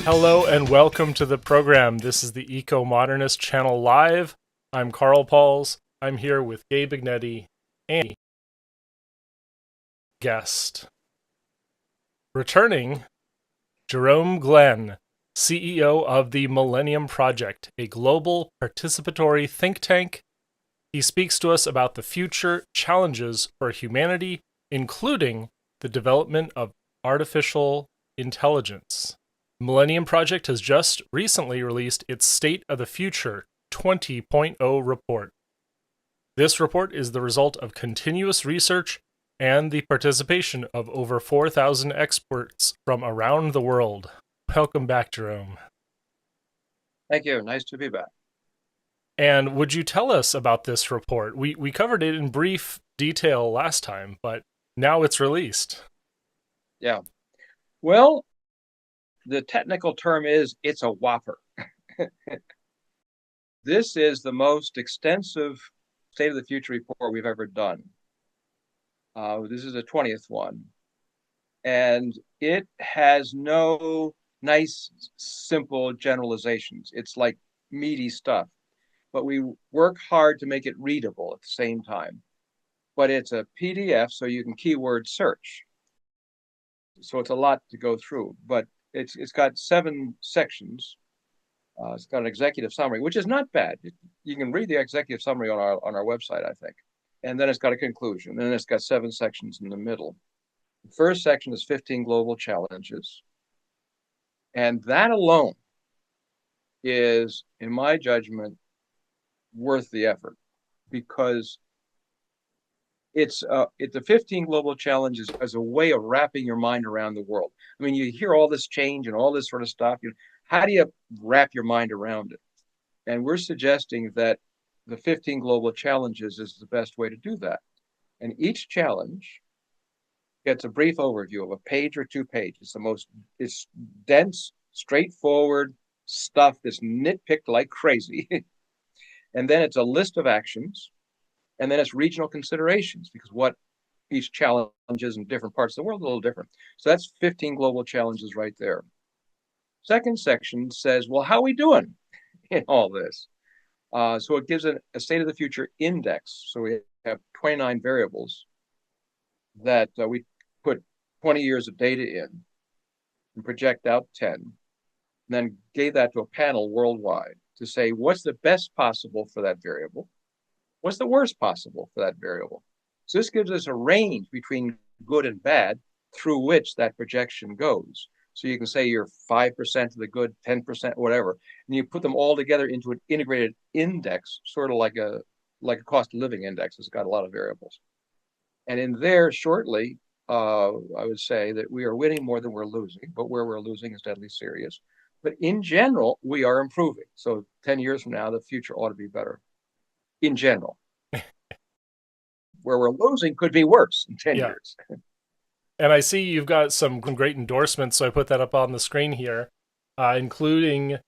Hello and welcome to the program. This is the Ecomodernist channel live. I'm Carl Pauls. I'm here with Gabe Ignetti and guest. Returning, Jerome Glenn, CEO of the Millennium Project, a global participatory think tank. He speaks to us about the future challenges for humanity, including the development of artificial intelligence. Millennium Project has just recently released its State of the Future 20.0 report. This report is the result of continuous research and the participation of over 4,000 experts from around the world. Welcome back, Jerome. Thank you. Nice to be back. And would you tell us about this report? We covered it in brief detail last time, but now it's released. Yeah. Well, the technical term is it's a whopper. This is the most extensive State of the Future report we've ever done. This is the 20th one. And it has no nice, simple generalizations. It's like meaty stuff. But we work hard to make it readable at the same time. But it's a PDF, so you can keyword search. So it's a lot to go through. But it's got 7 sections. It's got an executive summary, which is not bad. You can read the executive summary on our website, I think. And then it's got a conclusion. And then it's got 7 sections in the middle. The first section is 15 global challenges. And that alone is, in my judgment, worth the effort, because it's the 15 global challenges as a way of wrapping your mind around the world. I mean, you hear all this change and all this sort of stuff. How do you wrap your mind around it? And we're suggesting that the 15 global challenges is the best way to do that. And each challenge gets a brief overview of a page or 2 pages. It's dense, straightforward stuff that's nitpicked like crazy. And then it's a list of actions. And then it's regional considerations, because what each challenge is in different parts of the world is a little different. So that's 15 global challenges right there. Second section says, well, how are we doing in all this? So it gives a State of the Future index. So we have 29 variables that we put 20 years of data in and project out 10, and then gave that to a panel worldwide to say, what's the best possible for that variable? What's the worst possible for that variable? So this gives us a range between good and bad through which that projection goes. So you can say you're 5% of the good, 10%, whatever, and you put them all together into an integrated index, sort of like a cost of living index. It's got a lot of variables. And in there, shortly, I would say that we are winning more than we're losing, but where we're losing is deadly serious. But in general, we are improving. So 10 years from now, the future ought to be better. In general, where we're losing could be worse in 10 years. And I see you've got some great endorsements, so I put that up on the screen here, including,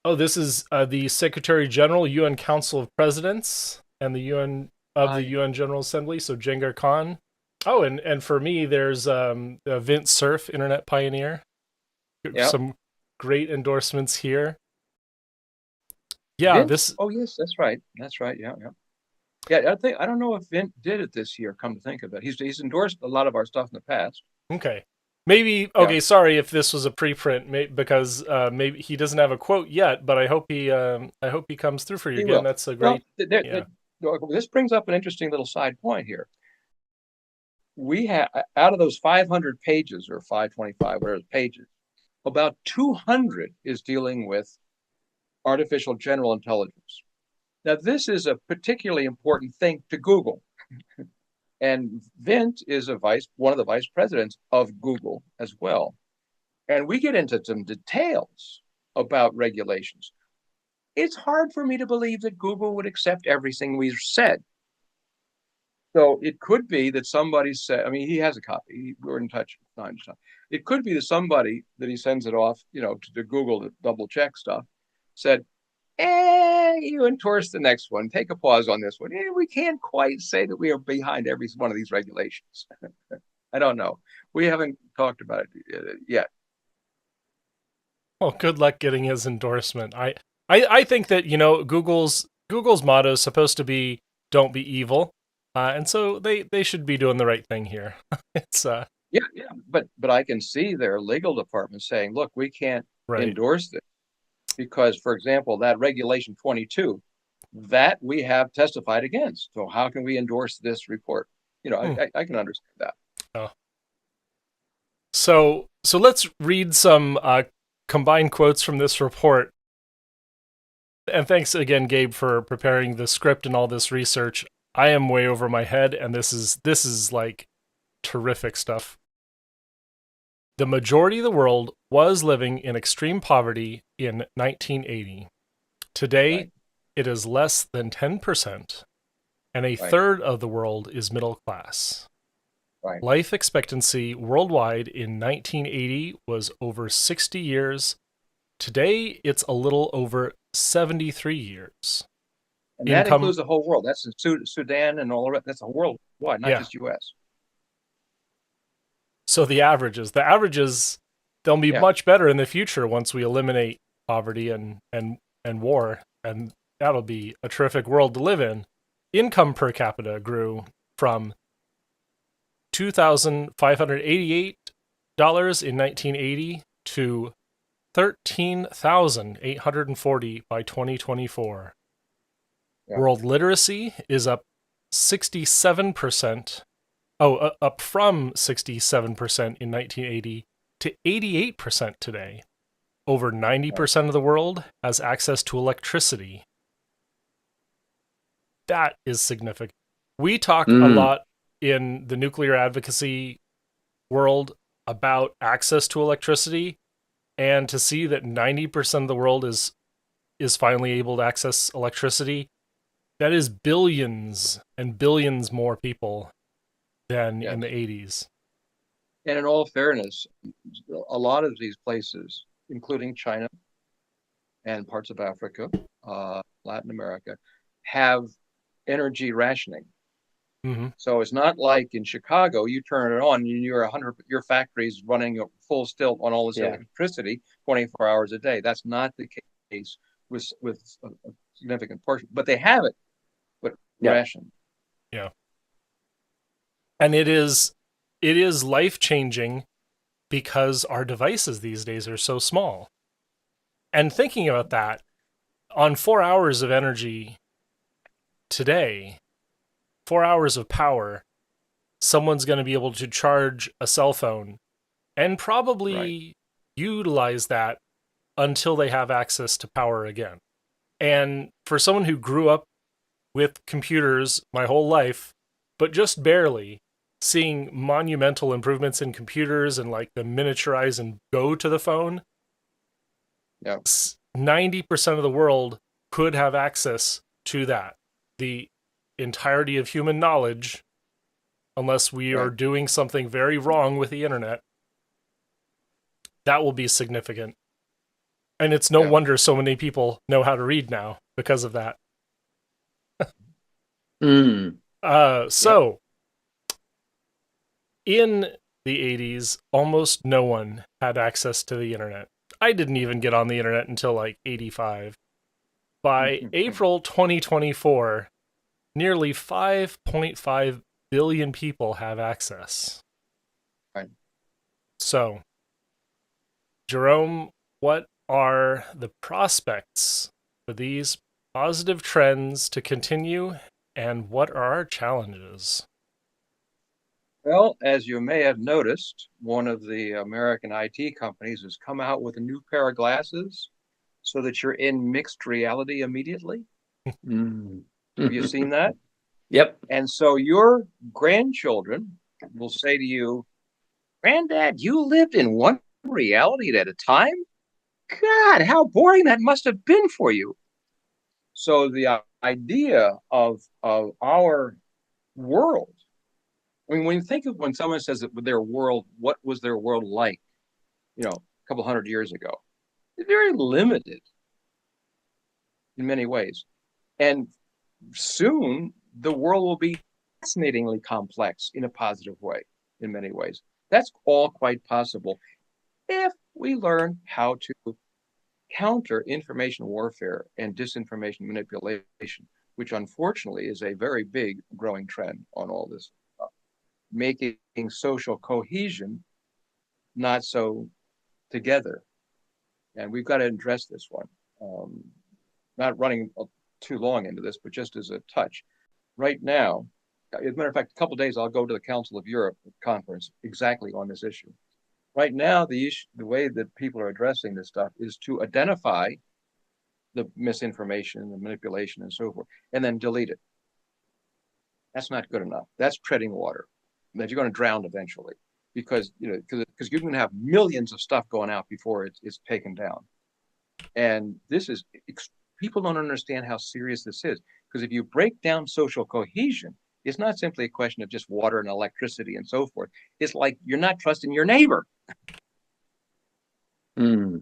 this is the Secretary General, UN Council of Presidents, and the UN General Assembly, so Jehangir Khan. Oh, and for me, there's Vint Cerf, Internet Pioneer. Yep. Some great endorsements here. Yeah, Vint? Oh yes, that's right. That's right. Yeah, yeah. Yeah, I don't know if Vint did it this year, come to think of it. He's endorsed a lot of our stuff in the past. Okay. Maybe, okay, Yeah. sorry if this was a preprint, because maybe he doesn't have a quote yet, but I hope he comes through for you He again. will. That's a Well, great, yeah. this brings up an interesting little side point here. We have, out of those 500 pages or 525, whatever pages, about 200 is dealing with artificial general intelligence. Now, this is a particularly important thing to Google. And Vint is one of the vice presidents of Google as well. And we get into some details about regulations. It's hard for me to believe that Google would accept everything we've said. So it could be that somebody said, I mean, he has a copy. We're in touch from time to time. It could be that somebody that he sends it off, to Google to double check stuff, said, you endorse the next one. Take a pause on this one. We can't quite say that we are behind every one of these regulations. I don't know. We haven't talked about it yet. Well, good luck getting his endorsement. I think that Google's motto is supposed to be "Don't be evil," and so they should be doing the right thing here. It's Yeah, yeah, but I can see their legal department saying, "Look, we can't right. endorse this because, for example, that Regulation 22 that we have testified against. So how can we endorse this report?" Hmm. I can understand that. Oh. So let's read some combined quotes from this report. And thanks again, Gabe, for preparing the script and all this research. I am way over my head, and this is like terrific stuff. The majority of the world was living in extreme poverty in 1980. Today, Right, it is less than 10%, and a right, third of the world is middle class. right. Life expectancy worldwide in 1980 was over 60 years. Today, it's a little over 73 years. And that Income, includes the whole world. That's in Sudan and all of it. That's a worldwide, not yeah. just U.S. So the averages, they'll be Yeah, much better in the future once we eliminate poverty and war, and that'll be a terrific world to live in. Income per capita grew from $2,588 in 1980 to 13,840 by 2024. yeah. World literacy is up 67%. Up from 67% in 1980 to 88% today. Over Right. 90% of the world has access to electricity. That is significant. We talk a Mm, lot in the nuclear advocacy world about access to electricity, and to see that 90% of the world is finally able to access electricity, that is billions and billions more people than in Yes. the 80s. And in all fairness, a lot of these places, including China and parts of Africa, Latin America, have energy rationing. Mm-hmm. So it's not like in Chicago, you turn it on and your factory's running full stilt on all this yeah. electricity 24 hours a day. That's not the case with a significant portion, but they have it, but Yeah. ration. Yeah. And it is life changing because our devices these days are so small. And thinking about that, on 4 hours of energy today, 4 hours of power, someone's going to be able to charge a cell phone and Right. probably utilize that until they have access to power again. And for someone who grew up with computers my whole life, but just barely, seeing monumental improvements in computers and like the miniaturize and go to the phone, Yeah. 90% of the world could have access to that. The entirety of human knowledge, unless we are Right. doing something very wrong with the internet, that will be significant. And it's no Yeah. wonder so many people know how to read now because of that. Mm, Yep. So in the 80s, almost no one had access to the internet. I didn't even get on the internet until like 85. By April 2024, nearly 5.5 billion people have access. Right. So, Jerome, what are the prospects for these positive trends to continue, and what are our challenges? Well, as you may have noticed, one of the American IT companies has come out with a new pair of glasses so that you're in mixed reality immediately. mm. Have you seen that? Yep. And so your grandchildren will say to you, "Granddad, you lived in one reality at a time? God, how boring that must have been for you." So the idea of our world, I mean, when you think of when someone says that their world, what was their world like, a couple hundred years ago? It's very limited in many ways. And soon the world will be fascinatingly complex in a positive way in many ways. That's all quite possible if we learn how to counter information warfare and disinformation manipulation, which unfortunately is a very big growing trend on all this, making social cohesion not so together. And we've got to address this one. Not running too long into this, but just as a touch. Right now, as a matter of fact, a couple of days I'll go to the Council of Europe conference exactly on this issue. Right now, the way that people are addressing this stuff is to identify the misinformation, the manipulation, and so forth, and then delete it. That's not good enough. That's treading water. That you're going to drown eventually, because you're going to have millions of stuff going out before it's taken down. And this is, people don't understand how serious this is, because if you break down social cohesion, it's not simply a question of just water and electricity and so forth. It's like you're not trusting your neighbor. Mm.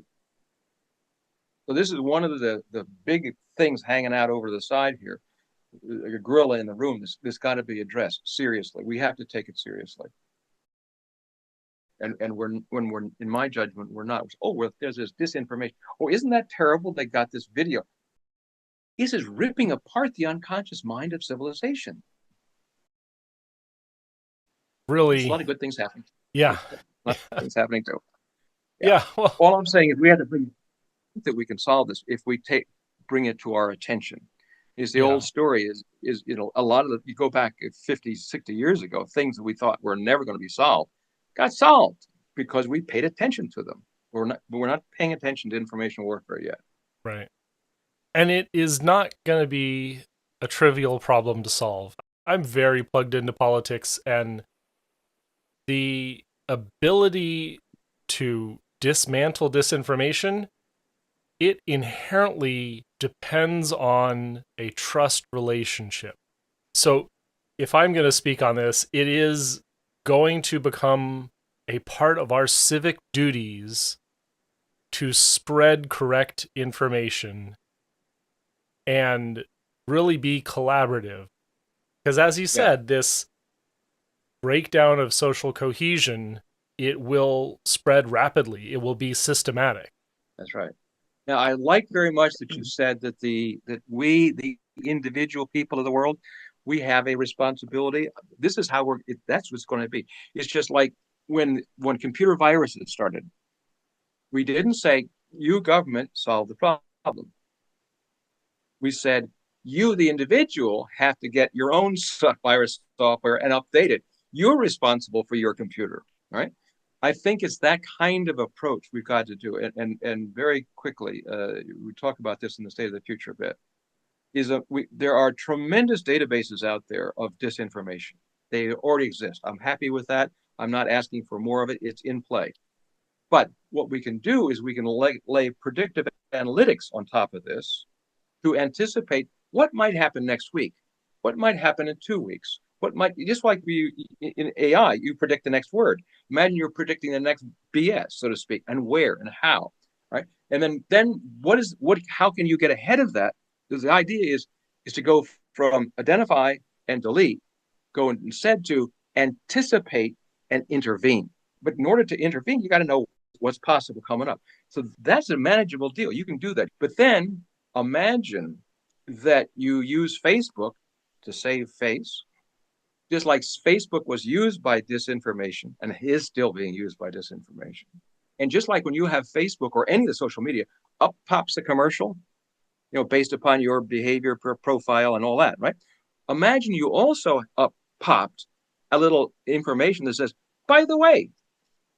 So this is one of the big things hanging out over the side here. A gorilla in the room. This got to be addressed seriously. We have to take it seriously. And when we're, in my judgment, we're not. Oh, well, there's this disinformation. Oh, isn't that terrible? They got this video. This is ripping apart the unconscious mind of civilization. Really, there's a lot of good things happening. Yeah. A lot of things happening too. Yeah. Well, all I'm saying is we have to bring that we can solve this if we bring it to our attention. Is the old story is a lot of you go back 50, 60 years ago, things that we thought were never going to be solved got solved because we paid attention to them. We're not paying attention to information warfare yet. Right. And it is not going to be a trivial problem to solve. I'm very plugged into politics, and the ability to dismantle disinformation, it inherently depends on a trust relationship. So if I'm going to speak on this, it is going to become a part of our civic duties to spread correct information and really be collaborative. Because as you said, this breakdown of social cohesion, it will spread rapidly. It will be systematic. That's right. Now, I like very much that you said that we, the individual people of the world, we have a responsibility. This is how that's what's going to be. It's just like when computer viruses started, we didn't say, you government solve the problem. We said, you, the individual, have to get your own virus software and update it. You're responsible for your computer, right? I think it's that kind of approach we've got to do. And very quickly, we talk about this in the State of the Future a bit, there are tremendous databases out there of disinformation. They already exist. I'm happy with that. I'm not asking for more of it. It's in play. But what we can do is we can lay predictive analytics on top of this to anticipate what might happen next week, what might happen in 2 weeks, just like in AI, you predict the next word. Imagine you're predicting the next BS, so to speak, and where and how, right? And then how can you get ahead of that? Because the idea is to go from identify and delete, go instead to anticipate and intervene. But in order to intervene, you got to know what's possible coming up. So that's a manageable deal. You can do that. But then imagine that you use Facebook to save face, just like Facebook was used by disinformation and is still being used by disinformation. And just like when you have Facebook or any of the social media, up pops a commercial, based upon your behavior profile and all that, right? Imagine you also up popped a little information that says, by the way,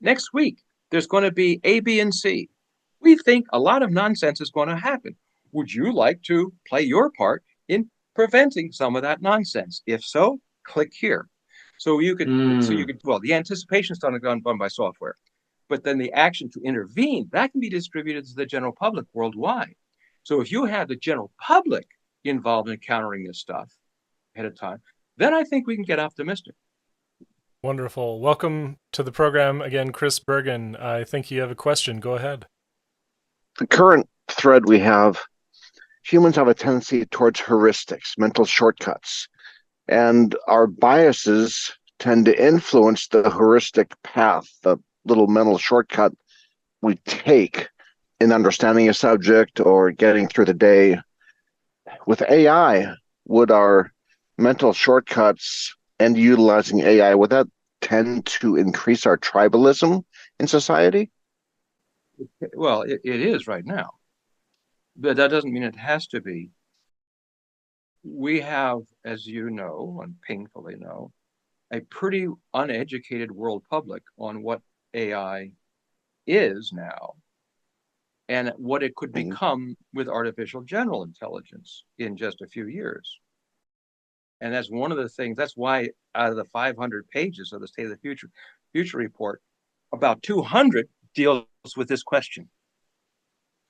next week, there's going to be A, B, and C. We think a lot of nonsense is going to happen. Would you like to play your part in preventing some of that nonsense? If so, click here. So you could, the anticipation is done by software, but then the action to intervene, that can be distributed to the general public worldwide. So if you have the general public involved in countering this stuff ahead of time, then I think we can get optimistic. Wonderful. Welcome to the program again, Chris Bergen. I think you have a question. Go ahead. The current thread we have, humans have a tendency towards heuristics, mental shortcuts, and our biases tend to influence the heuristic path, the little mental shortcut we take in understanding a subject or getting through the day. With AI, would our mental shortcuts and utilizing AI, would that tend to increase our tribalism in society? Well, it is right now, but that doesn't mean it has to be. We have, as you know, and painfully know, a pretty uneducated world public on what AI is now and what it could become with artificial general intelligence in just a few years. And that's one of the things, that's why out of the 500 pages of the State of the Future report, about 200 deals with this question.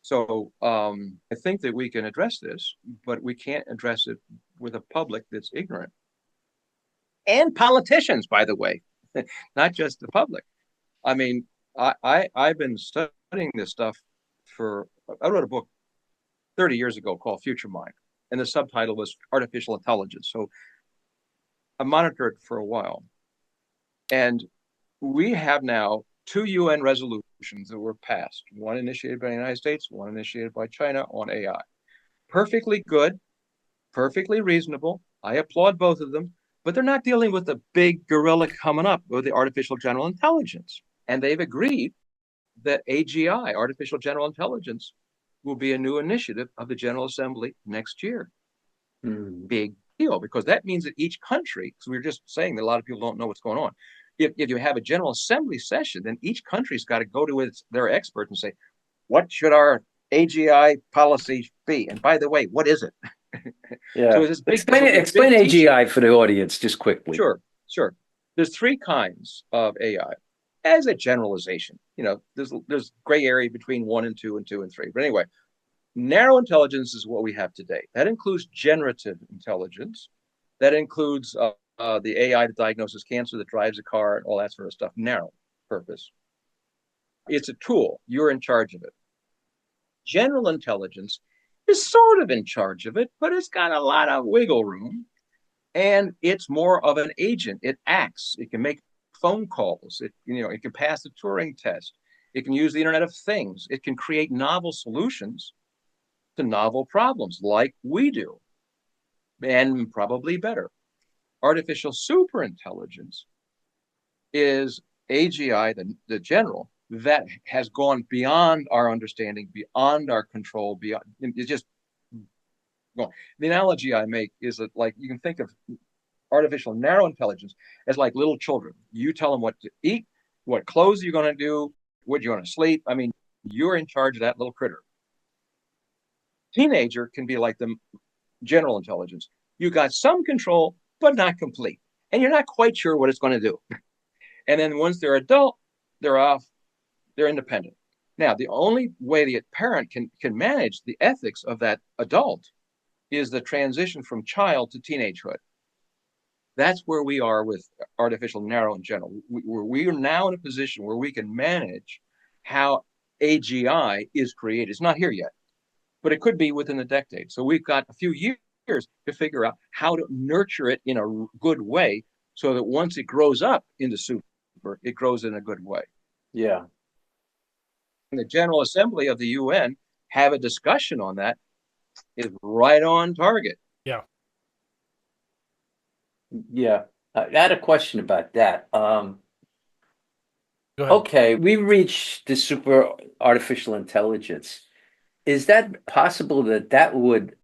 So I think that we can address this, but we can't address it with a public that's ignorant. And politicians, by the way, not just the public. I mean, I've been studying this stuff I wrote a book 30 years ago called Future Mind, and the subtitle was Artificial Intelligence. So I monitored it for a while. And we have now 2 UN resolutions that were passed, one initiated by the United States, one initiated by China on AI. Perfectly good, perfectly reasonable. I applaud both of them, but they're not dealing with the big gorilla coming up with the artificial general intelligence. And they've agreed that AGI, artificial general intelligence, will be a new initiative of the General Assembly next year. Big deal, because that means that each country, because we were just saying that a lot of people don't know what's going on. If you have a General Assembly session, then each country's got to go to their expert and say, what should our AGI policy be? And by the way, what is it? Yeah. So this big, explain AGI for the audience just quickly. Sure. There's 3 kinds of AI. As a generalization, there's gray area between 1 and 2 and 2 and 3. But anyway, narrow intelligence is what we have today. That includes generative intelligence. That includes the AI that diagnoses cancer, that drives a car, and all that sort of stuff. Narrow purpose. It's a tool. You're in charge of it. General intelligence is sort of in charge of it, but it's got a lot of wiggle room. And it's more of an agent. It acts. It can make phone calls. It can pass the Turing test. It can use the Internet of Things. It can create novel solutions to novel problems like we do, and probably better. Artificial superintelligence is AGI, the general, that has gone beyond our understanding, beyond our control, beyond. It's just going. The analogy I make is that, like, you can think of artificial narrow intelligence as like little children. You tell them what to eat, what clothes you're going to do, what you're going to sleep. I mean, you're in charge of that little critter. Teenager can be like the general intelligence. You got some control, but not complete. And you're not quite sure what it's going to do. And then once they're adult, they're off, they're independent. Now, the only way the parent can manage the ethics of that adult is the transition from child to teenagehood. That's where we are with artificial narrow in general. We are now in a position where we can manage how AGI is created. It's not here yet, but it could be within a decade. So we've got a few years to figure out how to nurture it in a good way so that once it grows up into super, it grows in a good way. Yeah. And the General Assembly of the UN have a discussion on that is right on target. Yeah. Yeah. I had a question about that. Okay, we reached the super artificial intelligence. Is that possible that would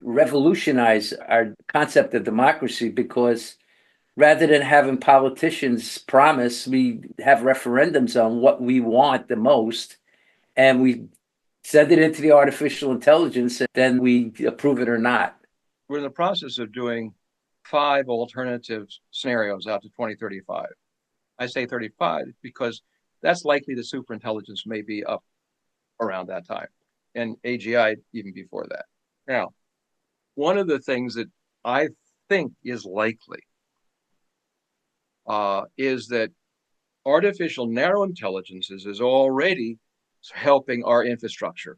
revolutionize our concept of democracy? Because rather than having politicians promise, we have referendums on what we want the most, and we send it into the artificial intelligence, and then we approve it or not. We're in the process of doing 5 alternative scenarios out to 2035. I say 35 because that's likely the superintelligence may be up around that time, and AGI even before that. Now, one of the things that I think is likely is that artificial narrow intelligences is already helping our infrastructure,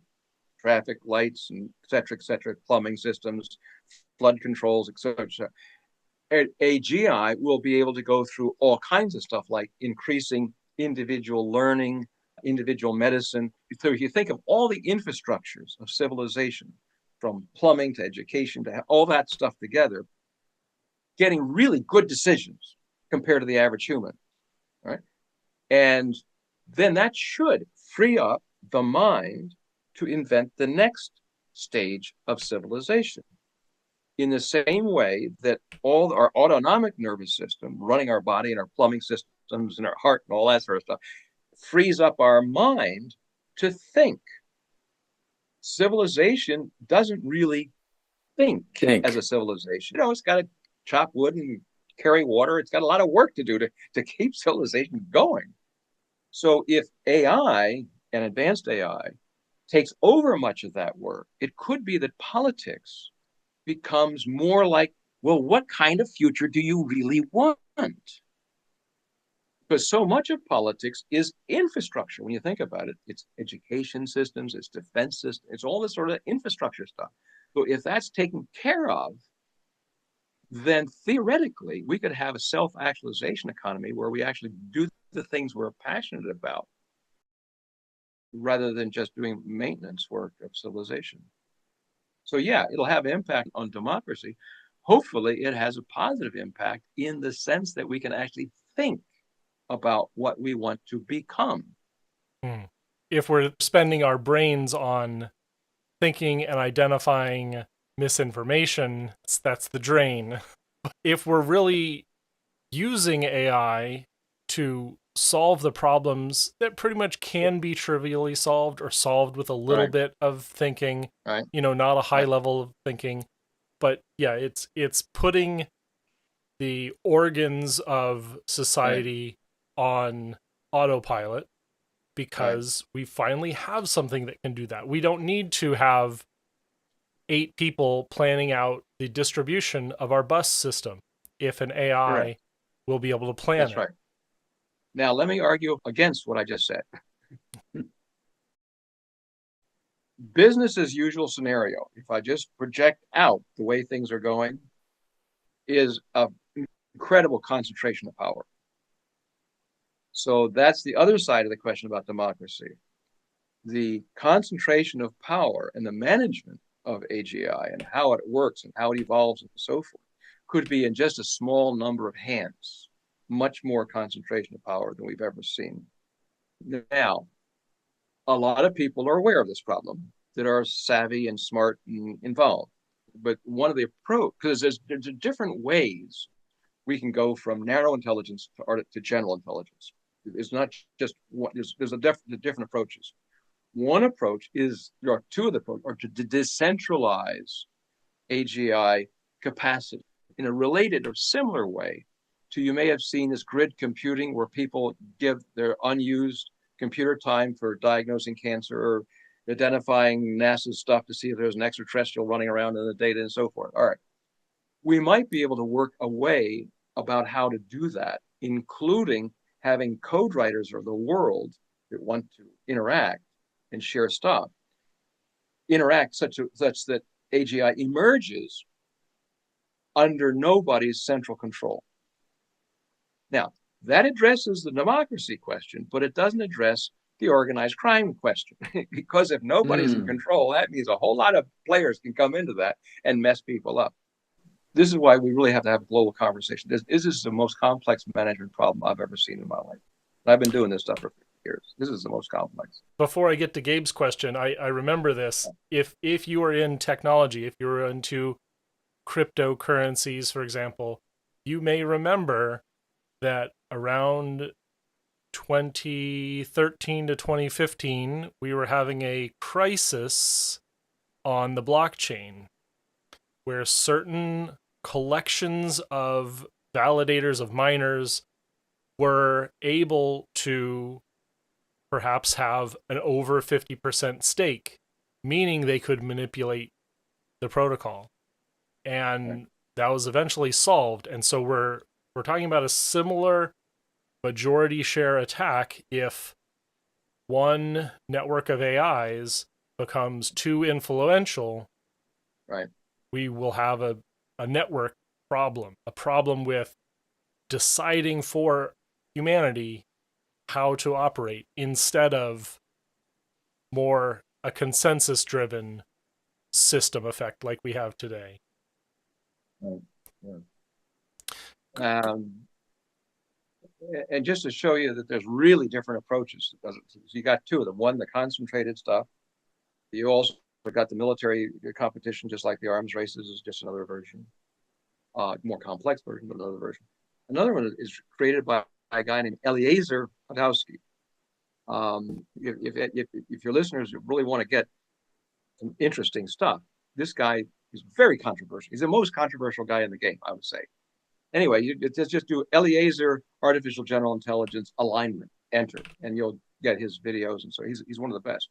traffic lights, and et cetera, plumbing systems, flood controls, et cetera. AGI will be able to go through all kinds of stuff like increasing individual learning, individual medicine. So if you think of all the infrastructures of civilization, from plumbing to education to all that stuff together, getting really good decisions compared to the average human, right? And then that should free up the mind to invent the next stage of civilization. In the same way that all our autonomic nervous system, running our body and our plumbing systems and our heart and all that sort of stuff, frees up our mind to think. Civilization doesn't really think as a civilization. It's got to chop wood and carry water. It's got a lot of work to do to keep civilization going. So if AI and advanced AI takes over much of that work, it could be that politics becomes more like, well, what kind of future do you really want? Because so much of politics is infrastructure. When you think about it, it's education systems, it's defense systems, it's all this sort of infrastructure stuff. So if that's taken care of, then theoretically we could have a self-actualization economy where we actually do the things we're passionate about rather than just doing maintenance work of civilization. So yeah, it'll have impact on democracy. Hopefully it has a positive impact in the sense that we can actually think about what we want to become. If we're spending our brains on thinking and identifying misinformation, that's the drain. If we're really using AI to solve the problems that pretty much can be trivially solved or solved with a little bit of thinking, not a high level of thinking, but yeah, it's putting the organs of society on autopilot because we finally have something that can do that. We don't need to have 8 people planning out the distribution of our bus system if an AI will be able to plan it. That's right. Now, let me argue against what I just said. Business as usual scenario, if I just project out the way things are going, is an incredible concentration of power. So that's the other side of the question about democracy. The concentration of power and the management of AGI and how it works and how it evolves and so forth could be in just a small number of hands, much more concentration of power than we've ever seen. Now, a lot of people are aware of this problem that are savvy and smart and involved. But one of the approach, because there's different ways we can go from narrow intelligence to general intelligence. It's not just one, there's different approaches. One approach is, there are two of the approaches, are to decentralize AGI capacity in a related or similar way to, you may have seen this grid computing where people give their unused computer time for diagnosing cancer or identifying NASA stuff to see if there's an extraterrestrial running around in the data and so forth. All right. We might be able to work a way about how to do that, including having code writers of the world that want to interact and share stuff, interact such that AGI emerges under nobody's central control. Now, that addresses the democracy question, but it doesn't address the organized crime question. Because if nobody's in control, that means a whole lot of players can come into that and mess people up. This is why we really have to have a global conversation. This is the most complex management problem I've ever seen in my life. I've been doing this stuff for 50 years. This is the most complex. Before I get to Gabe's question, I remember this. If you are in technology, if you're into cryptocurrencies, for example, you may remember that around 2013 to 2015, we were having a crisis on the blockchain where certain collections of validators, of miners, were able to perhaps have an over 50% stake, meaning they could manipulate the protocol. And that was eventually solved. And so we're talking about a similar majority share attack if one network of AIs becomes too influential. Right. We will have a network problem, a problem with deciding for humanity how to operate instead of more a consensus driven system effect like we have today. Right. Yeah. And just to show you that there's really different approaches, you got two of them. One, the concentrated stuff. You also got the military competition, just like the arms races, is just another version, more complex version, but another version. Another one is created by a guy named Eliezer Podowski. If your listeners really want to get some interesting stuff, this guy is very controversial. He's the most controversial guy in the game, I would say. Anyway, you just do Eliezer Artificial General Intelligence Alignment, enter, and you'll get his videos. And so he's one of the best.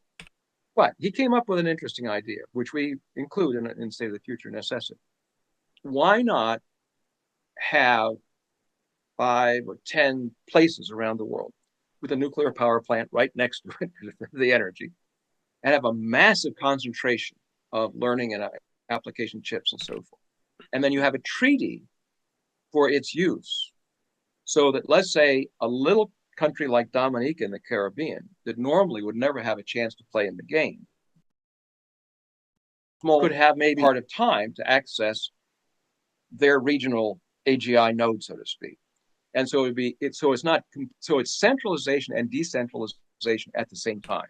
But he came up with an interesting idea, which we include in State of the Future Necessity. Why not have 5 or 10 places around the world with a nuclear power plant right next to it for the energy, and have a massive concentration of learning and application chips and so forth. And then you have a treaty for its use, so that, let's say, a little country like Dominica in the Caribbean that normally would never have a chance to play in the game could have maybe part of time to access their regional AGI node, so to speak. And so it's centralization and decentralization at the same time.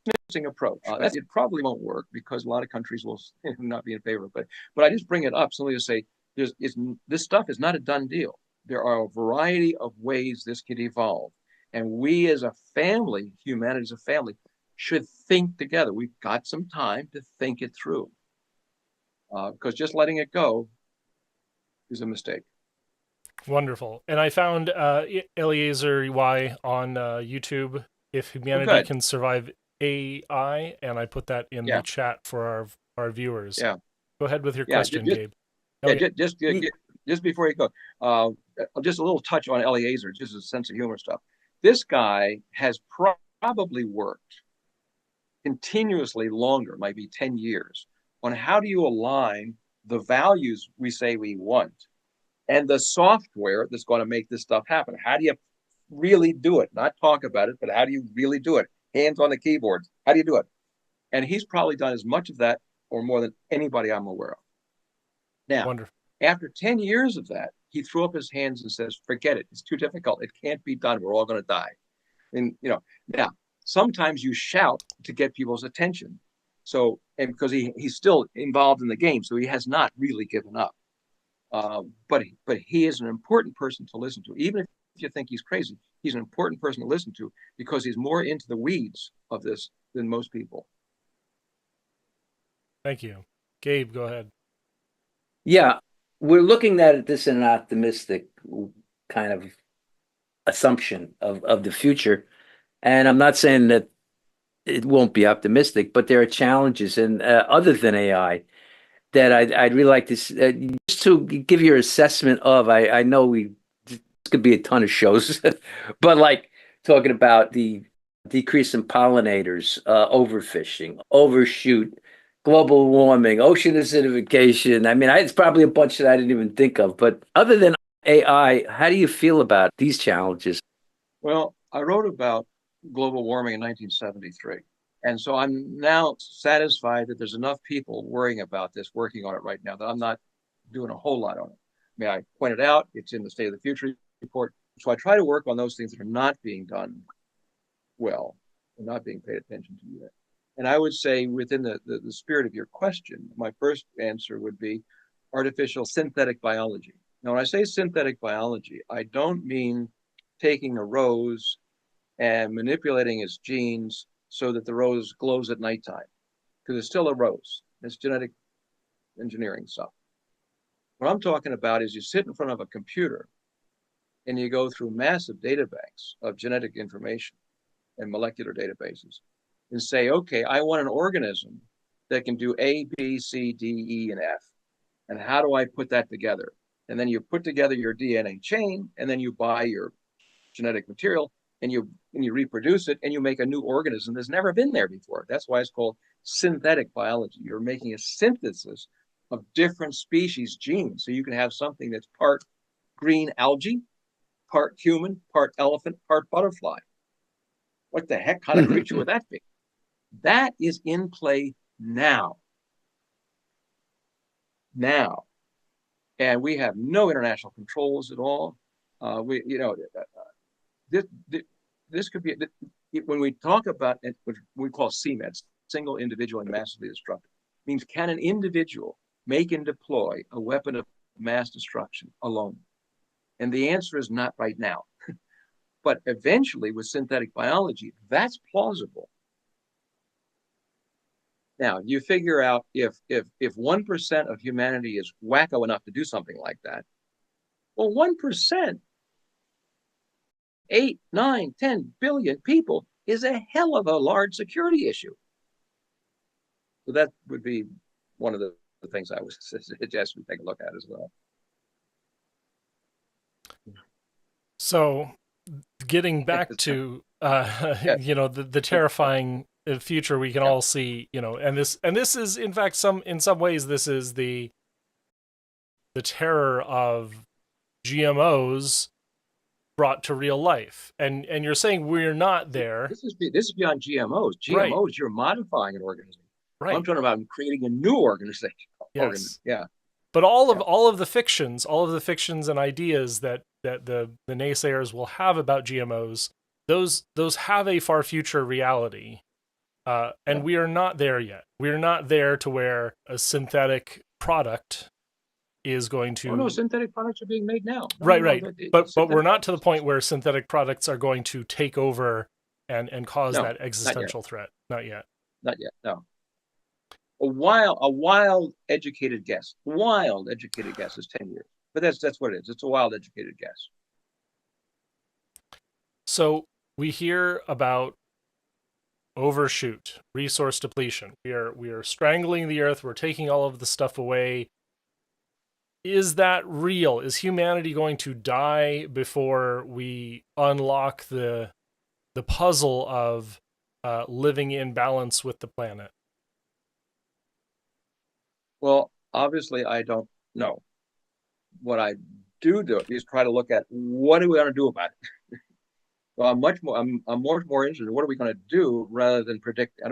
Interesting approach. It probably won't work because a lot of countries will not be in favor of it. But I just bring it up simply to say this stuff is not a done deal. There are a variety of ways this could evolve. And we as a family, humanity as a family, should think together. We've got some time to think it through. Because just letting it go is a mistake. Wonderful. And I found Eliezer Y on YouTube, If Humanity Can Survive AI, and I put that in the chat for our viewers. Yeah. Go ahead with your question, Gabe. Just before you go, just a little touch on Eliezer, just a sense of humor stuff. This guy has probably worked continuously longer, might be 10 years, on how do you align the values we say we want and the software that's going to make this stuff happen. How do you really do it? Not talk about it, but how do you really do it? Hands on the keyboard. How do you do it? And he's probably done as much of that or more than anybody I'm aware of. Now, wonderful. After 10 years of that, he threw up his hands and says, forget it. It's too difficult. It can't be done. We're all going to die. And, now, sometimes you shout to get people's attention. So, and because he's still involved in the game, so he has not really given up. But he is an important person to listen to. Even if you think he's crazy, he's an important person to listen to because he's more into the weeds of this than most people. Thank you. Gabe, go ahead. Yeah, we're looking at this in an optimistic kind of assumption of the future. And I'm not saying that it won't be optimistic, but there are challenges, and other than AI, that I'd really like to just to give your assessment of. I know this could be a ton of shows, but like talking about the decrease in pollinators, overfishing, overshoot, global warming, ocean acidification. I mean, it's probably a bunch that I didn't even think of. But other than AI, how do you feel about these challenges? Well, I wrote about global warming in 1973. And so I'm now satisfied that there's enough people worrying about this, working on it right now, that I'm not doing a whole lot on it. I mean, I pointed out it's in the State of the Future report. So I try to work on those things that are not being done well, and not being paid attention to yet. And I would say within the spirit of your question, my first answer would be artificial synthetic biology. Now, when I say synthetic biology, I don't mean taking a rose and manipulating its genes so that the rose glows at nighttime, because it's still a rose. It's genetic engineering stuff. What I'm talking about is you sit in front of a computer and you go through massive data banks of genetic information and molecular databases and say, okay, I want an organism that can do A, B, C, D, E, and F. And how do I put that together? And then you put together your DNA chain, and then you buy your genetic material, and you reproduce it, and you make a new organism that's never been there before. That's why it's called synthetic biology. You're making a synthesis of different species genes. So you can have something that's part green algae, part human, part elephant, part butterfly. What the heck kind of creature would that be? That is in play now. Now. And we have no international controls at all. This could be, when we talk about it, what we call CMED, single individual and massively destructive, means can an individual make and deploy a weapon of mass destruction alone? And the answer is not right now. But eventually, with synthetic biology, that's plausible. Now, you figure out if 1% of humanity is wacko enough to do something like that, well, 1%, 8, 9, 10 billion people is a hell of a large security issue. So that would be one of the things I would suggest we take a look at as well. So, getting back to the terrifying future we can all see, and this is in fact in some ways this is the terror of GMOs brought to real life, and you're saying we're not there. This is beyond GMOs. GMOs, right. You're modifying an organism. Right. I'm talking about creating a new organization. Yes. Yeah. But all of the fictions and ideas that the naysayers will have about GMOs, those have a far future reality, and we are not there yet. We are not there to where a synthetic product is going to. Oh no, synthetic products are being made now. Right. But we're not to the point where synthetic products are going to take over and cause that existential threat. Not yet. Not yet. No. A wild educated guess. Wild educated guess is 10 years. But that's what it is. It's a wild educated guess. So we hear about overshoot, resource depletion. We are strangling the earth. We're taking all of the stuff away. Is that real? Is humanity going to die before we unlock the puzzle of living in balance with the planet? Well, obviously, I don't know. What I do is try to look at what are we going to do about it. Well, I'm much more interested in what are we going to do rather than predict.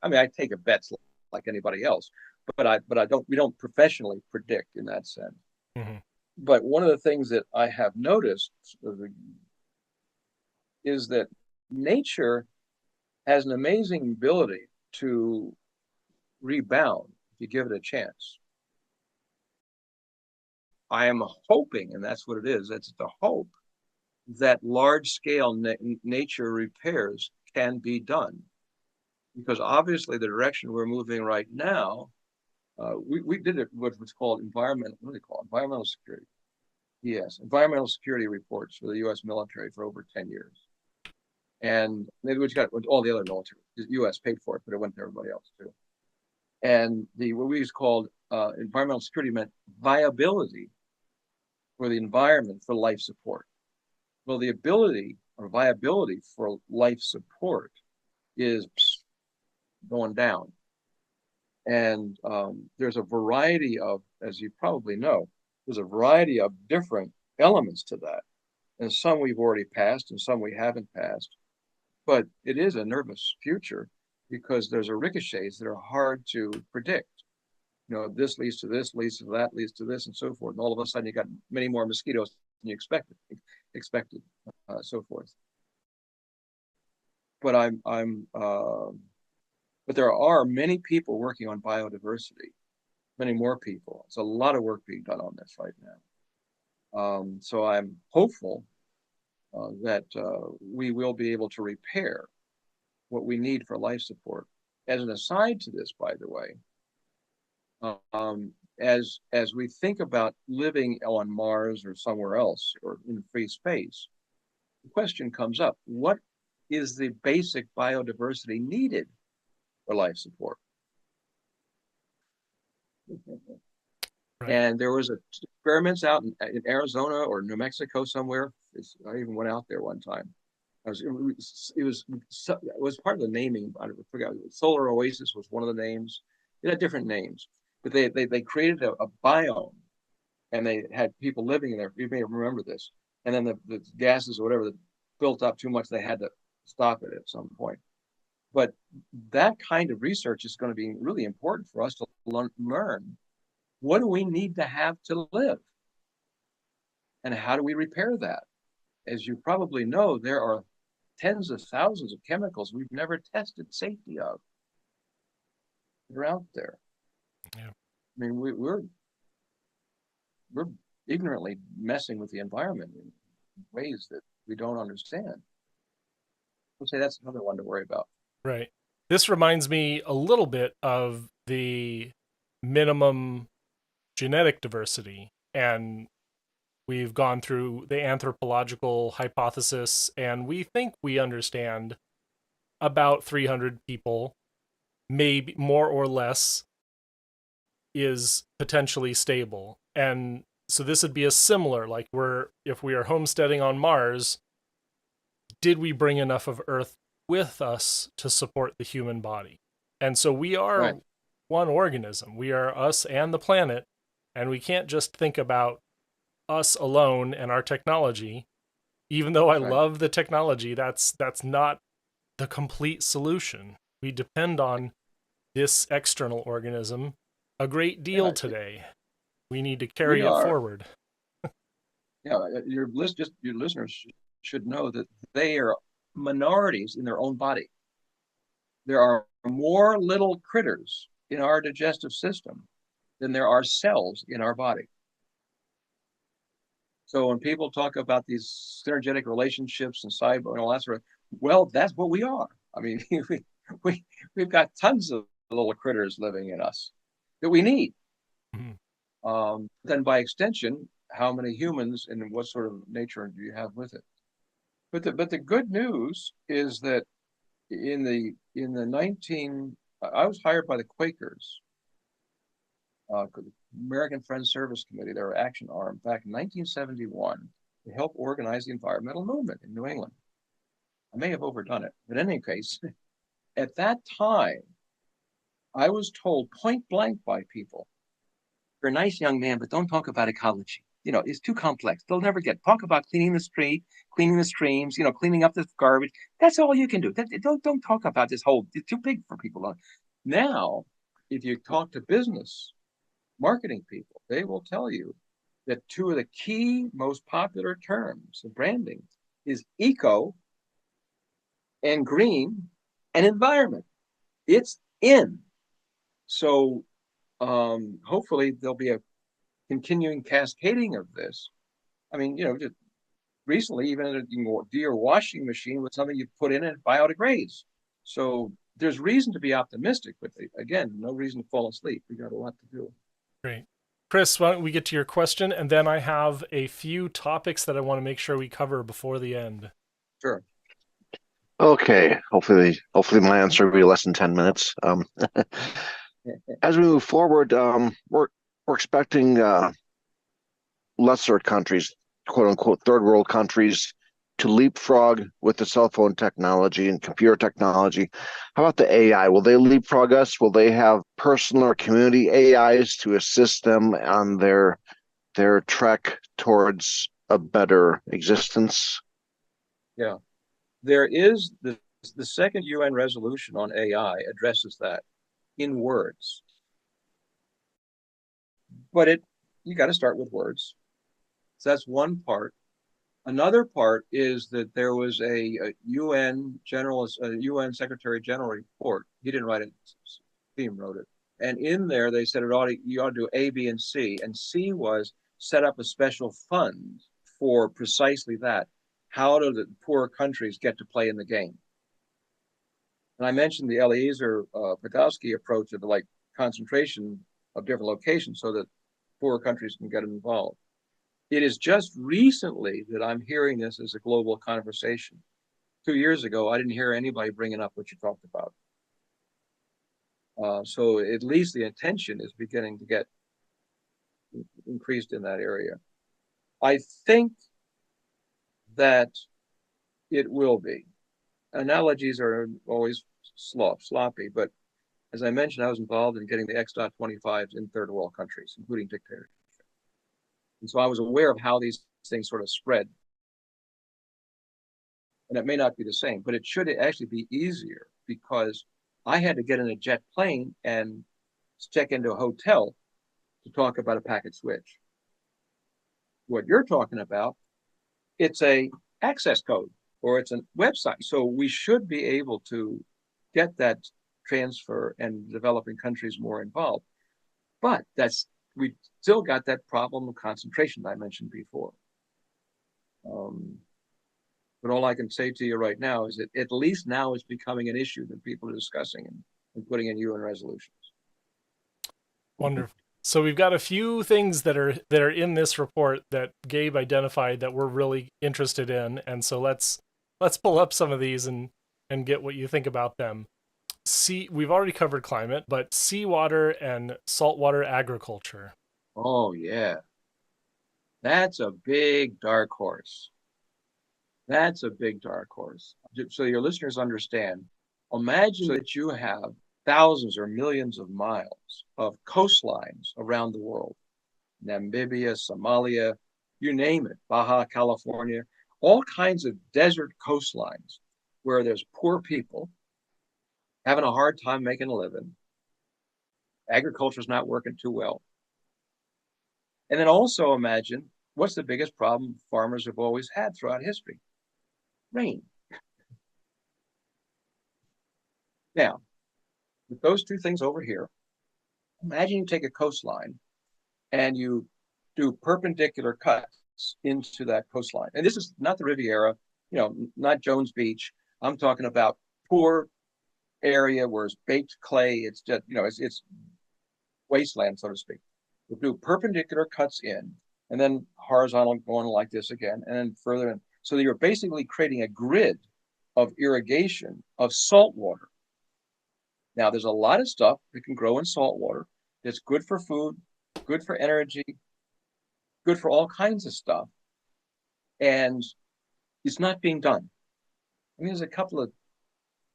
I take a bets like anybody else, but we don't professionally predict in that sense. Mm-hmm. But one of the things that I have noticed is that nature has an amazing ability to rebound if you give it a chance. I am hoping, and that's what it is, it's the hope that large-scale nature repairs can be done. Because obviously the direction we're moving right now, we did it what's called environmental security. Yes, environmental security reports for the U.S. military for over 10 years. And which got all the other military, the U.S. paid for it, but it went to everybody else too. And what we called environmental security meant viability for the environment for life support. Well, the ability or viability for life support is going down. And there's a variety of, as you probably know, there's a variety of different elements to that. And some we've already passed and some we haven't passed. But it is a nervous future because there's ricochets that are hard to predict. This leads to this, leads to that, leads to this, and so forth. And all of a sudden, you got many more mosquitoes than you expected, so forth. But but there are many people working on biodiversity, many more people. It's a lot of work being done on this right now. So I'm hopeful that we will be able to repair what we need for life support. As an aside to this, by the way, as we think about living on Mars or somewhere else or in free space, the question comes up: what is the basic biodiversity needed for life support? Right. And there was experiments out in Arizona or New Mexico somewhere. I even went out there one time. It was part of the naming. I forgot. Solar Oasis was one of the names. It had different names, but they created a biome, and they had people living in there. You may remember this. and then the gases or whatever that built up too much, they had to stop it at some point. But that kind of research is going to be really important for us to learn what do we need to have to live, and how do we repair that? As you probably know, there are tens of thousands of chemicals we've never tested safety of. They're out there. Yeah. I mean, we're ignorantly messing with the environment in ways that we don't understand. I'll say that's another one to worry about. Right. This reminds me a little bit of the minimum genetic diversity, and we've gone through the anthropological hypothesis, and we think we understand about 300 people, maybe more or less, is potentially stable. And so this would be a similar, like if we are homesteading on Mars, did we bring enough of Earth with us to support the human body? And so we are one organism. We are us and the planet, and we can't just think about us alone and our technology. Even though I love the technology, that's not the complete solution. We depend on this external organism a great deal today. We need to carry it forward. Your listeners should know that they are minorities in their own body. There are more little critters in our digestive system than there are cells in our body. So when people talk about these synergetic relationships and cyber and all that sort of, well, that's what we are. I mean, we've got tons of little critters living in us that we need. Mm-hmm. Then by extension, how many humans and what sort of nature do you have with it? But the good news is that I was hired by the Quakers, American Friends Service Committee, their action arm, back in 1971 to help organize the environmental movement in New England. I may have overdone it, but in any case, at that time, I was told point blank by people, "You're a nice young man, but don't talk about ecology. It's too complex. They'll never talk about cleaning the street, cleaning the streams, cleaning up the garbage. That's all you can do. Don't talk about this whole, it's too big for people." Now, if you talk to business marketing people, they will tell you that two of the key most popular terms of branding is eco and green and environment. It's in. So hopefully there'll be a continuing cascading of this. I mean, just recently, even a Deere washing machine was something you put in and it biodegrades. So there's reason to be optimistic, but again, no reason to fall asleep. We got a lot to do. Great. Chris, why don't we get to your question, and then I have a few topics that I want to make sure we cover before the end. Sure. Okay. Hopefully my answer will be less than 10 minutes. As we move forward, we're expecting lesser countries, quote unquote, third world countries, to leapfrog with the cell phone technology and computer technology. How about the AI? Will they leapfrog us? Will they have personal or community AIs to assist them on their trek towards a better existence? Yeah. There is the second UN resolution on AI addresses that in words. But you got to start with words. So that's one part. Another part is that there was a UN Secretary General report. He didn't write it; team wrote it. And in there, they said you ought to do A, B, and C. And C was set up a special fund for precisely that. How do the poor countries get to play in the game? And I mentioned the Eliezer Podolsky approach of like concentration of different locations so that poorer countries can get involved. It is just recently that I'm hearing this as a global conversation. 2 years ago, I didn't hear anybody bringing up what you talked about. So at least the attention is beginning to get increased in that area. I think that it will be. Analogies are always sloppy, but as I mentioned, I was involved in getting the X.25s in third world countries, including dictatorship. And so I was aware of how these things sort of spread And it may not be the same, but it should actually be easier because I had to get in a jet plane and check into a hotel to talk about a packet switch. What you're talking about, it's a access code or it's a website. So we should be able to get that transfer and developing countries more involved. But we still got that problem of concentration I mentioned before. But all I can say to you right now is that at least now it's becoming an issue that people are discussing and putting in UN resolutions. Wonderful. So we've got a few things that are in this report that Gabe identified that we're really interested in, and so let's pull up some of these and get what you think about them. We've already covered climate, but seawater and saltwater agriculture. Oh yeah, that's a big dark horse. That's a big dark horse. So your listeners understand. Imagine that you have thousands or millions of miles of coastlines around the world. Namibia, Somalia, you name it, Baja California, all kinds of desert coastlines where there's poor people having a hard time making a living. Agriculture's not working too well. And then also imagine what's the biggest problem farmers have always had throughout history? Rain. Now, with those two things over here, imagine you take a coastline and you do perpendicular cuts into that coastline. And this is not the Riviera, not Jones Beach. I'm talking about poor area where it's baked clay. It's just, it's wasteland, so to speak. We'll do perpendicular cuts in and then horizontal going like this again, and then further in. So you're basically creating a grid of irrigation of salt water. Now, there's a lot of stuff that can grow in salt water that's good for food, good for energy, good for all kinds of stuff. And it's not being done. I mean, there's a couple of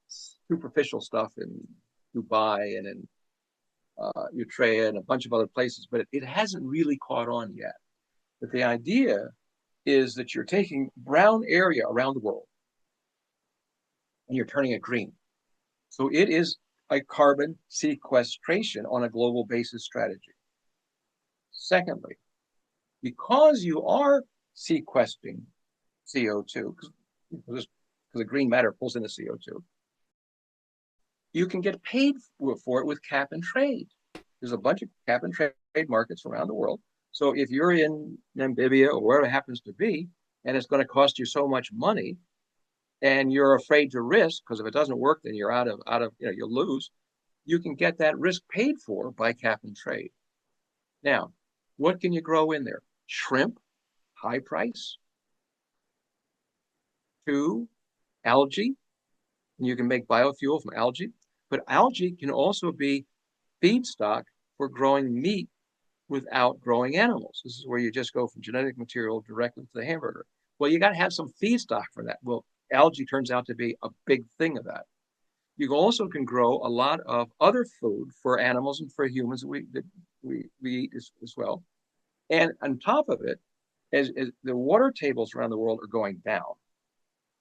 superficial stuff in Dubai and in Utrecht and a bunch of other places, but it hasn't really caught on yet. But the idea is that you're taking brown area around the world and you're turning it green. So it is a carbon sequestration on a global basis strategy. Secondly, because you are sequestering CO2, because the green matter pulls in the CO2, you can get paid for it with cap and trade. There's a bunch of cap and trade markets around the world. So if you're in Namibia or wherever it happens to be, and it's going to cost you so much money, and you're afraid to risk because if it doesn't work, then you're out of you'll lose. You can get that risk paid for by cap and trade. Now, what can you grow in there? Shrimp, high price. 2, algae. And you can make biofuel from algae, but algae can also be feedstock for growing meat without growing animals. This is where you just go from genetic material directly to the hamburger. Well, you got to have some feedstock for that. Well, algae turns out to be a big thing of that. You also can grow a lot of other food for animals and for humans that we eat as well. And on top of it, as the water tables around the world are going down,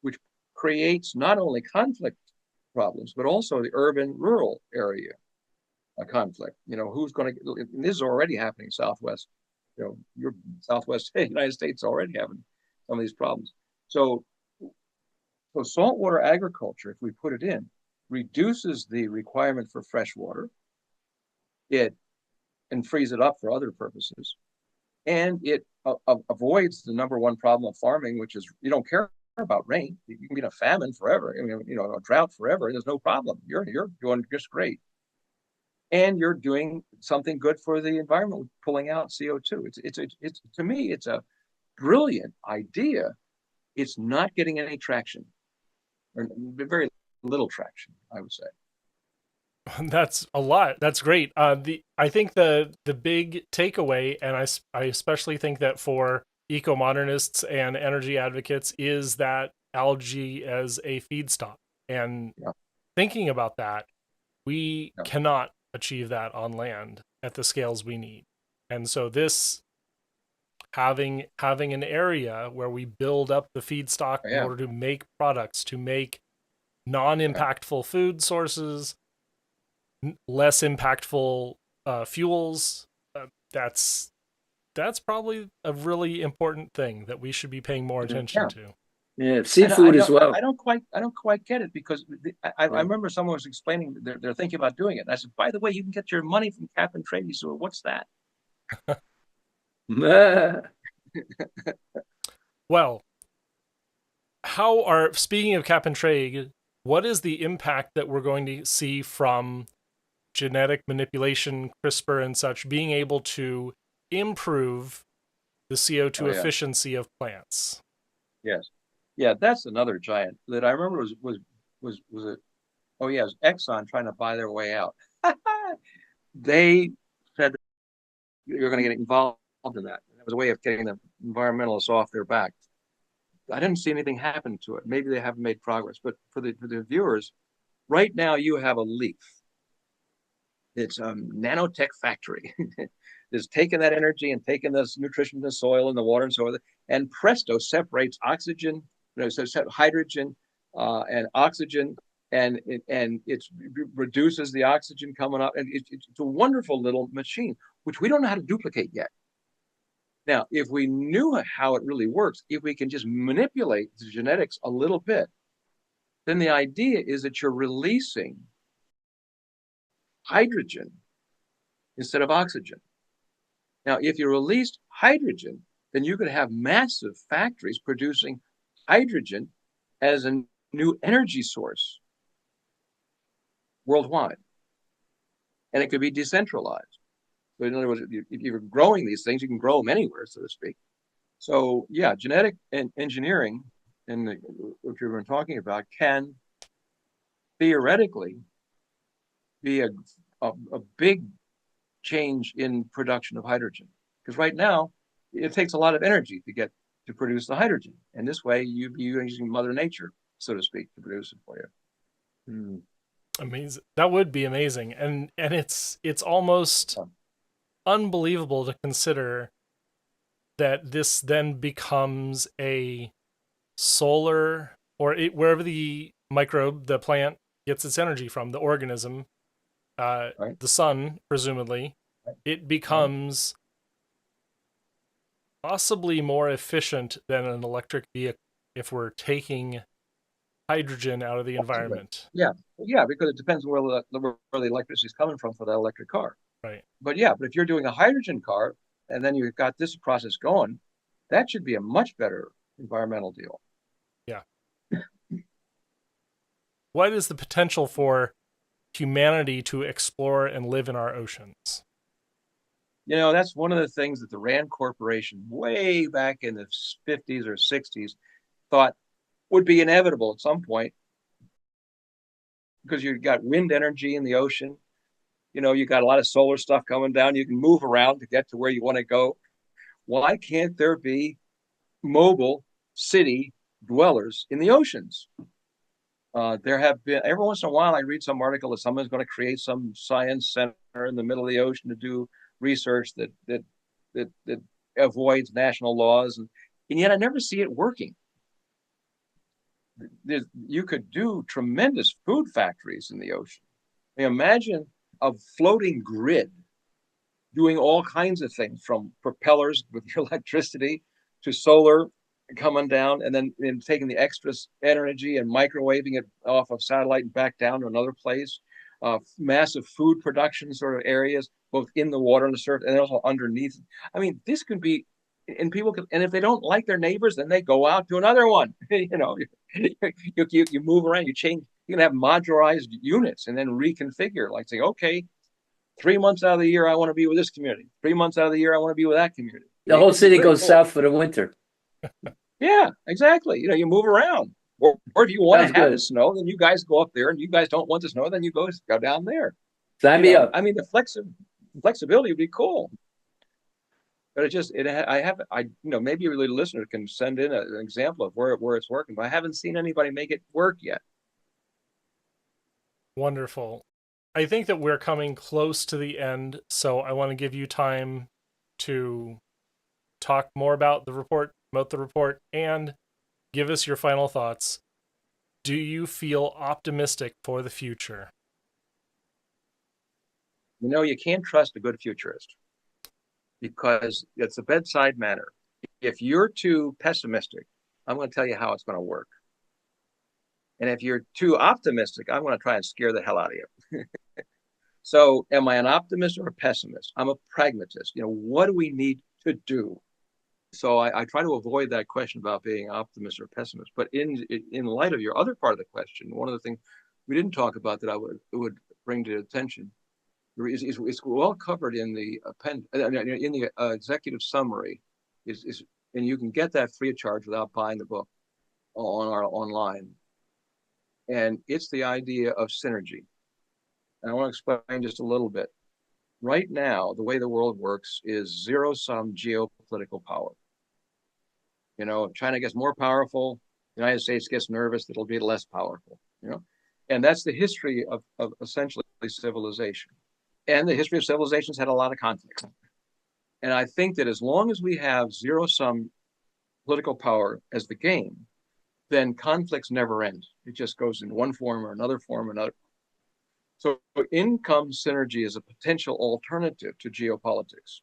which creates not only conflict problems, but also the urban-rural area conflict. Who's going to, this is already happening Southwest, your Southwest United States already having some of these problems. So saltwater agriculture, if we put it in, reduces the requirement for fresh water, and frees it up for other purposes. And it avoids the number one problem of farming, which is you don't care about rain. You can be in a famine forever, a drought forever, and there's no problem. You're doing just great. And you're doing something good for the environment with pulling out CO2. It's to me, it's a brilliant idea. It's not getting any traction, or very little traction, I would say. That's a lot. That's great. I think the big takeaway, and I especially think that for eco-modernists and energy advocates, is that algae as a feedstock. And thinking about that, we cannot achieve that on land at the scales we need. And so this having an area where we build up the feedstock in order to make products, to make non-impactful food sources, less impactful fuels. That's probably a really important thing that we should be paying more attention to. Yeah, seafood as well. I don't quite get it, because I remember someone was explaining they're thinking about doing it. And I said, by the way, you can get your money from cap and trade. He said, well, what's that? Well, speaking of cap and trade, what is the impact that we're going to see from genetic manipulation, CRISPR and such, being able to improve the CO2 efficiency of plants? Yes. Yeah, that's another giant that I remember was it? Oh yeah, it was Exxon trying to buy their way out. They said you're going to get involved in that. It was a way of getting the environmentalists off their back. I didn't see anything happen to it. Maybe they haven't made progress, but for the viewers, right now you have a leaf. It's a nanotech factory. It's taken that energy and taken this nutrition, the soil and the water and so on, and presto, separates oxygen, hydrogen and oxygen, and it reduces the oxygen coming up, and it's a wonderful little machine, which we don't know how to duplicate yet. Now, if we knew how it really works, if we can just manipulate the genetics a little bit, then the idea is that you're releasing hydrogen instead of oxygen. Now, if you released hydrogen, then you could have massive factories producing hydrogen as a new energy source worldwide. And it could be decentralized. So in other words, if you're growing these things, you can grow them anywhere, so to speak. So yeah, genetic engineering, and what you've been talking about, can theoretically be a big change in production of hydrogen. Because right now, it takes a lot of energy to produce the hydrogen. And this way, you're using Mother Nature, so to speak, to produce it for you. Amazing. That would be amazing. And it's almost unbelievable to consider that this then becomes a solar, or wherever the microbe, the plant gets its energy from, the organism, the sun, presumably, it becomes possibly more efficient than an electric vehicle if we're taking hydrogen out of the environment. Yeah, because it depends where the electricity is coming from for that electric car. Right. But if you're doing a hydrogen car and then you've got this process going, that should be a much better environmental deal. Yeah. What is the potential for humanity to explore and live in our oceans? That's one of the things that the Rand Corporation, way back in the 50s or 60s, thought would be inevitable at some point, because you've got wind energy in the ocean. You got a lot of solar stuff coming down. You can move around to get to where you want to go. Why can't there be mobile city dwellers in the oceans? There have been, every once in a while, I read some article that someone's going to create some science center in the middle of the ocean to do research that avoids national laws, and yet I never see it working. You could do tremendous food factories in the ocean. I mean, imagine a floating grid doing all kinds of things, from propellers with your electricity to solar coming down, and then taking the extra energy and microwaving it off of satellite and back down to another place. Massive food production sort of areas, both in the water and the surface, and also underneath. I mean, this could be, and people can, and if they don't like their neighbors, then they go out to another one. You move around, you change. You can have modularized units and then reconfigure. Like, say, okay, 3 months out of the year I want to be with this community. 3 months out of the year I want to be with that community. The whole city goes south for the winter. Yeah, exactly. You move around. Or if you want to have the snow, then you guys go up there, and you guys don't want the snow, then you go down there. Sign me up. I mean, the flexibility would be cool. But maybe a listener can send in an example of where it's working, but I haven't seen anybody make it work yet. Wonderful. I think that we're coming close to the end, so I want to give you time to talk more about the report, promote the report, and give us your final thoughts. Do you feel optimistic for the future? You know, you can't trust a good futurist because it's a bedside manner. If you're too pessimistic, I'm going to tell you how it's going to work. And if you're too optimistic, I'm going to try and scare the hell out of you. So am I an optimist or a pessimist? I'm a pragmatist. You know, what do we need to do? So I try to avoid that question about being optimist or pessimist. But in light of your other part of the question, one of the things we didn't talk about that I would bring to attention is well covered in the executive summary. And you can get that free of charge without buying the book online. And it's the idea of synergy. And I want to explain just a little bit. Right now, the way the world works is zero-sum geopolitical power. You know, if China gets more powerful, the United States gets nervous, it'll be less powerful, you know? And that's the history of essentially civilization. And the history of civilizations had a lot of conflicts. And I think that as long as we have zero-sum political power as the game, then conflicts never end. It just goes in one form or another form or another. So income synergy is a potential alternative to geopolitics.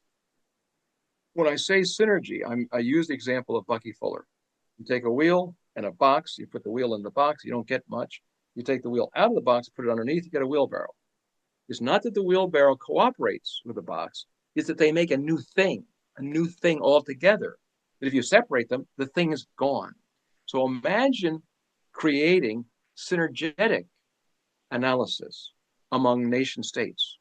When I say synergy, I use the example of Bucky Fuller. You take a wheel and a box, you put the wheel in the box, you don't get much. You take the wheel out of the box, put it underneath, you get a wheelbarrow. It's not that the wheelbarrow cooperates with the box, it's that they make a new thing altogether. But if you separate them, the thing is gone. So imagine creating synergetic analysis among nation states.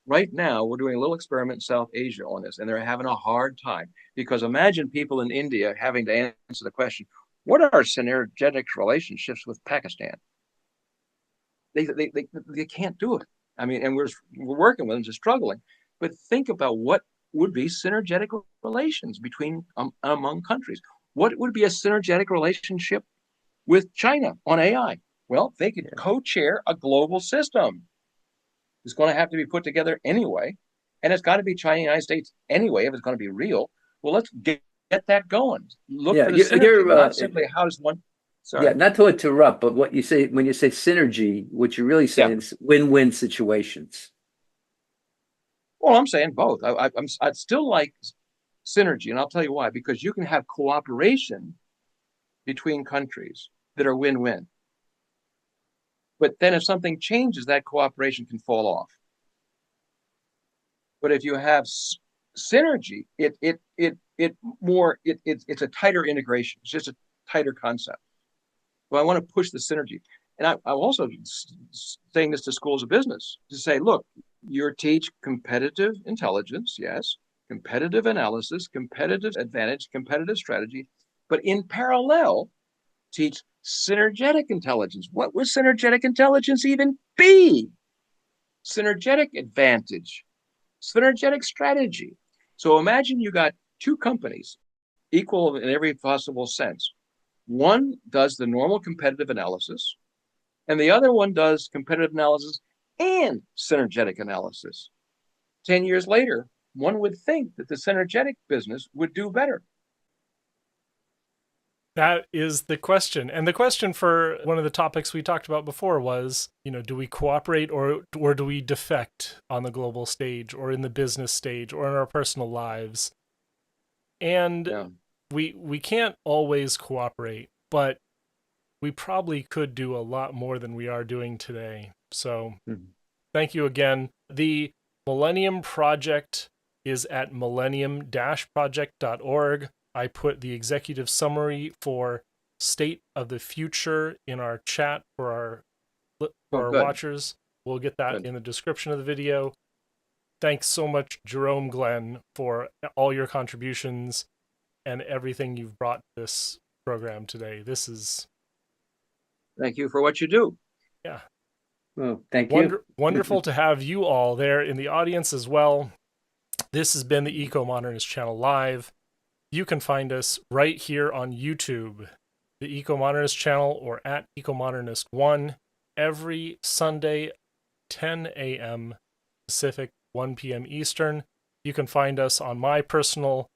Right now, we're doing a little experiment in South Asia on this, and they're having a hard time because imagine people in India having to answer the question, what are synergetic relationships with Pakistan? They can't do it. I mean, and we're working with them, just struggling. But think about what would be synergetic relations between among countries. What would be a synergetic relationship with China on AI? Well, they could co-chair a global system. It's going to have to be put together anyway, and it's got to be China and the United States anyway if it's going to be real. Well, let's get that going. Look for the synergy, not simply how does one. Sorry. Yeah, not to interrupt, but what you say when you say synergy, what you're really saying is win-win situations. Well, I'm saying both. I'd still like synergy, and I'll tell you why. Because you can have cooperation between countries that are win-win. But then if something changes, that cooperation can fall off. But if you have synergy, it's a tighter integration. It's just a tighter concept. Well, I want to push the synergy. And I'm also saying this to schools of business to say, look, you teach competitive intelligence, yes, competitive analysis, competitive advantage, competitive strategy, but in parallel, teach synergetic intelligence. What would synergetic intelligence even be? Synergetic advantage, synergetic strategy. So imagine you got two companies equal in every possible sense. One does the normal competitive analysis, and the other one does competitive analysis and synergetic analysis. 10 years later, one would think that the synergetic business would do better. That is the question. And the question for one of the topics we talked about before was, do we cooperate or do we defect on the global stage or in the business stage or in our personal lives? And we can't always cooperate, but we probably could do a lot more than we are doing today. So thank you again. The Millennium Project is at millennium-project.org. I put the executive summary for State of the Future in our chat for our watchers. We'll get that in the description of the video. Thanks so much, Jerome Glenn, for all your contributions and everything you've brought to this program today. Thank you for what you do. Yeah. Well, thank you. Wonderful to have you all there in the audience as well. This has been the Ecomodernist channel live. You can find us right here on YouTube, the Ecomodernist channel, or at Ecomodernist1 every Sunday, 10 a.m. Pacific, 1 p.m. Eastern. You can find us on my personal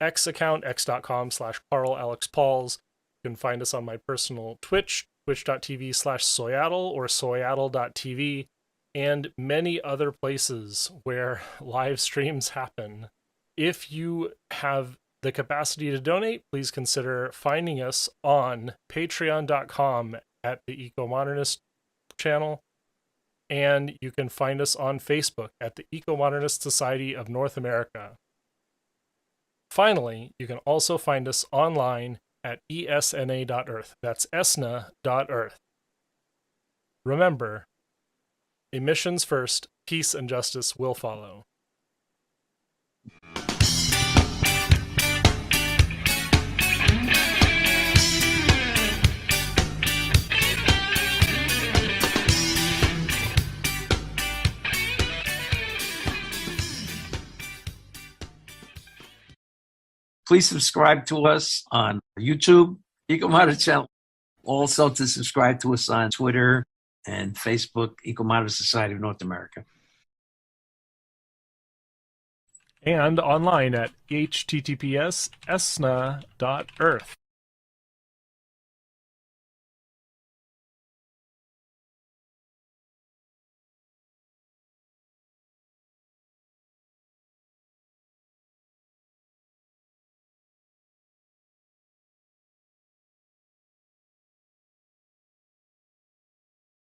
X account, x.com/CarlAlexPauls. You can find us on my personal Twitch, twitch.tv/Soyatl or soyatl.tv, and many other places where live streams happen. If you have the capacity to donate, please consider finding us on patreon.com at the Ecomodernist channel. And you can find us on Facebook at the Ecomodernist Society of North America. Finally, you can also find us online at esna.earth. That's esna.earth. Remember, emissions first, peace and justice will follow. Please subscribe to us on YouTube, Ecomodernist channel. Also to subscribe to us on Twitter and Facebook, Ecomodernist Society of North America. And online at https://esna.earth.